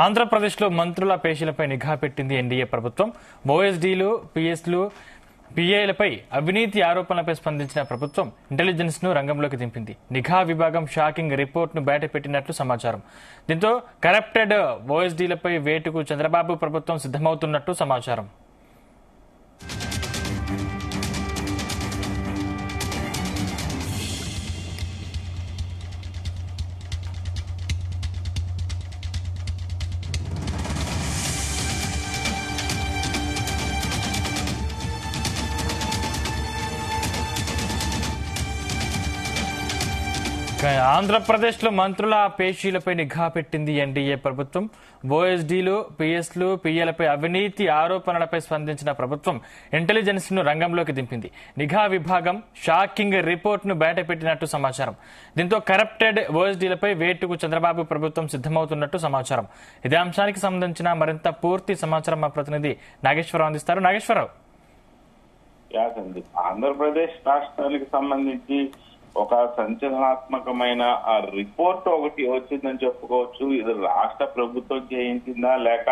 ఆంధ్రప్రదేశ్లో మంత్రుల పేషీలపై నిఘా పెట్టింది ఎన్డీఏ ప్రభుత్వం. ఓఎస్డీలు, పీఎస్లు, పీఏలపై అవినీతి ఆరోపణలపై స్పందించిన ప్రభుత్వం ఇంటెలిజెన్స్ ను రంగంలోకి దింపింది. నిఘా విభాగం షాకింగ్ రిపోర్ట్ ను బయటపెట్టినట్లు సమాచారం. దీంతో కరప్టెడ్ ఓఎస్డీలపై వేటుకు చంద్రబాబు ప్రభుత్వం సిద్దమవుతున్నట్టు సమాచారం. ఆంధ్రప్రదేశ్లో మంత్రుల పేషీలపై నిఘా పెట్టింది ఎన్డీఏ ప్రభుత్వం. ఓఎస్డీలు, పీఎస్లు, పీఏలపై అవినీతి ఆరోపణలపై స్పందించిన ప్రభుత్వం ఇంటెలిజెన్స్ ను రంగంలోకి దింపింది. నిఘా విభాగం షాకింగ్ రిపోర్ట్ ను బయటపెట్టినట్టు సమాచారం. దీంతో కరప్టెడ్ ఓఎస్డీలపై వేటుకు చంద్రబాబు ప్రభుత్వం సిద్దమవుతున్నట్టు సమాచారం. ఇదే అంశానికి సంబంధించిన మరింత పూర్తి సమాచారం మా ప్రతినిధి నాగేశ్వరరావు అందిస్తారు. నాగేశ్వరరావు, ఆంధ్రప్రదేశ్ రాష్ట్రానికి సంబంధించి ఒక సంచలనాత్మకమైన రిపోర్ట్ ఒకటి వచ్చిందని చెప్పుకోవచ్చు. ఇది రాష్ట్ర ప్రభుత్వం చేయించిందా లేక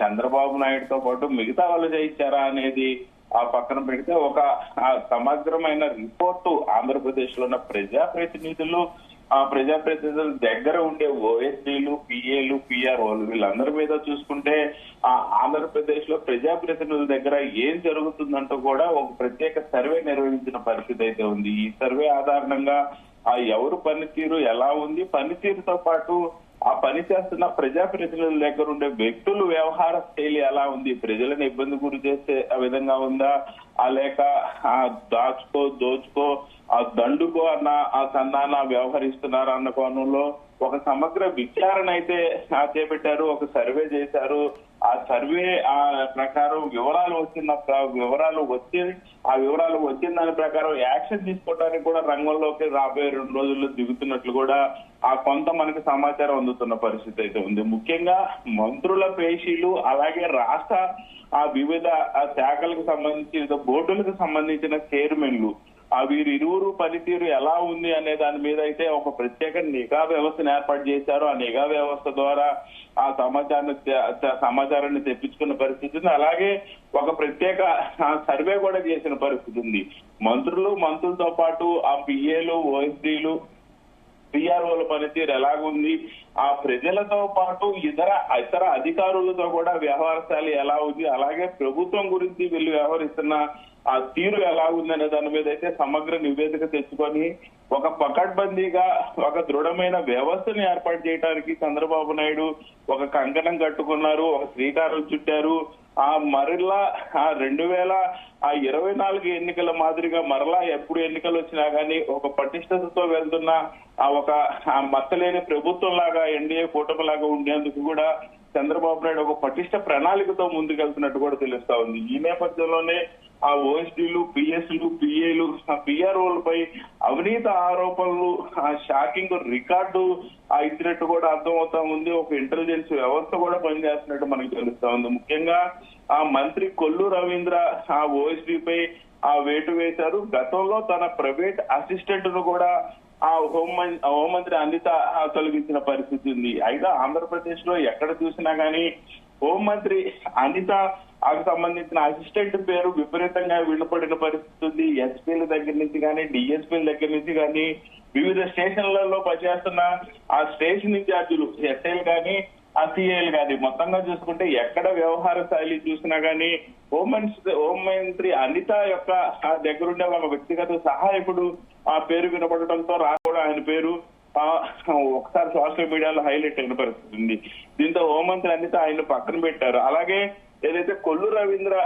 చంద్రబాబు నాయుడుతో పాటు మిగతా వాళ్ళు చేయించారా అనేది ఆ పక్కన పెడితే ఒక సమగ్రమైన రిపోర్టు ఆంధ్రప్రదేశ్ లో ఉన్న ప్రజాప్రతినిధుల దగ్గర ఉండే ఓఎస్డీలు, పిఏలు, పిఆర్ఓలు వీళ్ళందరి మీద చూసుకుంటే ఆంధ్రప్రదేశ్ లో ప్రజాప్రతినిధుల దగ్గర ఏం జరుగుతుందంటూ కూడా ఒక ప్రత్యేక సర్వే నిర్వహించిన పరిస్థితి అయితే ఉంది. ఈ సర్వే ఆధారంగా ఎవరు పనితీరు ఎలా ఉంది, పనితీరుతో పాటు ఆ పని చేస్తున్న ప్రజాప్రతినిధుల దగ్గర ఉండే వ్యక్తులు వ్యవహార శైలి ఎలా ఉంది, ప్రజలను ఇబ్బంది గురి చేసే విధంగా ఉందా, లేక దోచుకో దండుకో అన్న సంధాన వ్యవహరిస్తున్నారా అన్న కోణంలో ఒక సమగ్ర విచారణ అయితే చేపట్టారు. ఒక సర్వే చేశారు. ఆ సర్వే ప్రకారం వివరాలు వచ్చిన దాని ప్రకారం యాక్షన్ తీసుకోవడానికి కూడా రంగంలోకి రాబోయే 2 రోజుల్లో దిగుతున్నట్లు కూడా కొంత మనకి సమాచారం అందుతున్న పరిస్థితి అయితే ఉంది. ముఖ్యంగా మంత్రుల పేషీలు, అలాగే రాష్ట్ర వివిధ శాఖలకు సంబంధించి బోర్డులకు సంబంధించిన చైర్మన్లు వీరిరువురు పనితీరు ఎలా ఉంది అనే దాని మీద అయితే ఒక ప్రత్యేక నిఘా వ్యవస్థను ఏర్పాటు చేశారు. ఆ నిఘా వ్యవస్థ ద్వారా ఆ సమాచారాన్ని తెప్పించుకున్న పరిస్థితి ఉంది. అలాగే ఒక ప్రత్యేక సర్వే కూడా చేసిన పరిస్థితి ఉంది. మంత్రులతో పాటు ఆ పిఏలు, ఓఎస్డీలు, పిఆర్ఓల పనితీరు ఎలాగుంది, ఆ ప్రజలతో పాటు ఇతర అధికారులతో కూడా వ్యవహారశాలి ఎలా ఉంది, అలాగే ప్రభుత్వం గురించి వీళ్ళు వ్యవహరిస్తున్న ఆ తీరు ఎలా ఉందనే దాని మీద అయితే సమగ్ర నివేదిక తెచ్చుకొని ఒక పకడ్బందీగా ఒక దృఢమైన వ్యవస్థను ఏర్పాటు చేయడానికి చంద్రబాబు నాయుడు ఒక కంకణం కట్టుకున్నారు, ఒక శ్రీకారం చుట్టారు. మరలా 2024 ఎన్నికల మాదిరిగా మరలా ఎప్పుడు ఎన్నికలు వచ్చినా గానీ ఒక పటిష్టతతో వెళ్తున్న ఒక మచ్చలేని ప్రభుత్వం లాగా ఎన్డీఏ కూటమి లాగా ఉండేందుకు కూడా చంద్రబాబు నాయుడు ఒక పటిష్ట ప్రణాళికతో ముందుకెళ్తున్నట్టు కూడా తెలుస్తా ఉంది. ఈ నేపథ్యంలోనే ఆ ఓఎస్డీలు, పిఎస్లు, పిఏలు, పిఆర్ఓలపై అవినీతి ఆరోపణలు షాకింగ్ రికార్డు ఇచ్చినట్టు కూడా అర్థమవుతా ఉంది. ఒక ఇంటెలిజెన్స్ వ్యవస్థ కూడా పనిచేస్తున్నట్టు మనకు తెలుస్తా ఉంది. ముఖ్యంగా ఆ మంత్రి కొల్లు రవీంద్ర ఆ ఓఎస్డీపై వేటు వేశారు. గతంలో తన ప్రైవేట్ అసిస్టెంట్ ను కూడా హోంమంత్రి అనిత తొలగించిన పరిస్థితి ఉంది. అయితే ఆంధ్రప్రదేశ్ లో ఎక్కడ చూసినా గానీ హోంమంత్రి అనిత సంబంధించిన అసిస్టెంట్ పేరు విపరీతంగా వినపడిన పరిస్థితి ఉంది. ఎస్పీల దగ్గర నుంచి కానీ, డిఎస్పీల దగ్గర నుంచి కానీ, వివిధ స్టేషన్లలో పనిచేస్తున్న ఆ స్టేషన్ ఇన్ఛార్జీలు, ఎస్ఐలు కానీ, సిఐలు కానీ, మొత్తంగా చూసుకుంటే ఎక్కడ వ్యవహార శైలి చూసినా గానీ హోంమంత్రి అనిత యొక్క దగ్గరుండే ఒక వ్యక్తిగత సహాయకుడు పేరు వినపడటంతో కూడా ఆయన పేరు ఒకసారి సోషల్ మీడియాలో హైలైట్ అయిన పరిస్థితి ఉంది. దీంతో హోంమంత్రి అనిత ఆయన పక్కన పెట్టారు. అలాగే ఏదైతే కొల్లు రవీంద్ర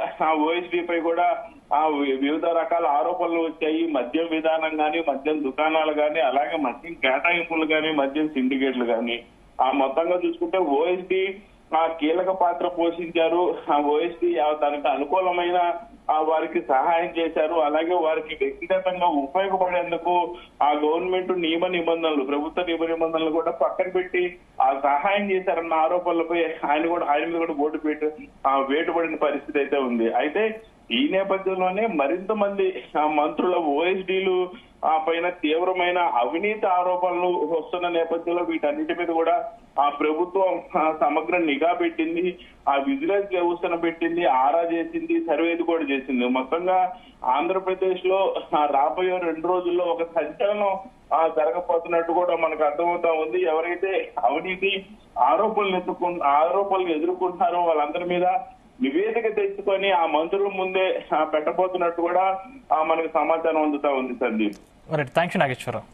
ఓఎస్డీపై కూడా వివిధ రకాల ఆరోపణలు వచ్చాయి. మద్యం విధానం కానీ, మద్యం దుకాణాలు కానీ, అలాగే మద్యం కేటాయింపులు కానీ, మద్యం సిండికేట్లు కానీ మొత్తంగా చూసుకుంటే ఓఎస్డీ కీలక పాత్ర పోషించారు. ఓఎస్డీ దానికి అనుకూలమైన వారికి సహాయం చేశారు. అలాగే వారికి వ్యక్తిగతంగా ఉపయోగపడేందుకు గవర్నమెంట్ ప్రభుత్వ నియమ నిబంధనలు కూడా పక్కన పెట్టి సహాయం చేశారన్న ఆరోపణలపై ఆయన మీద కూడా వేటుపడిన పరిస్థితి అయితే ఉంది. అయితే ఈ నేపథ్యంలోనే మరింత మంది మంత్రుల ఓఎస్డీలు పైన తీవ్రమైన అవినీతి ఆరోపణలు వస్తున్న నేపథ్యంలో వీటన్నిటి మీద కూడా ఆ ప్రభుత్వం సమగ్ర నిఘా పెట్టింది, ఆ విజిలెన్స్ వ్యవస్థను పెట్టింది, ఆరా చేసింది, సర్వేది కూడా చేసింది. మొత్తంగా ఆంధ్రప్రదేశ్ లో రాబోయే 2 రోజుల్లో ఒక సంచలనం జరగబోతున్నట్టు కూడా మనకు అర్థమవుతా ఉంది. ఎవరైతే అవినీతి ఆరోపణలు ఎదుర్కొంటున్నారో వాళ్ళందరి మీద నివేదిక తెచ్చుకొని ఆ మంత్రుల ముందే పెట్టబోతున్నట్టు కూడా మనకు సమాచారం అందుతా ఉంది సందీప్. Thank you Nageswararao.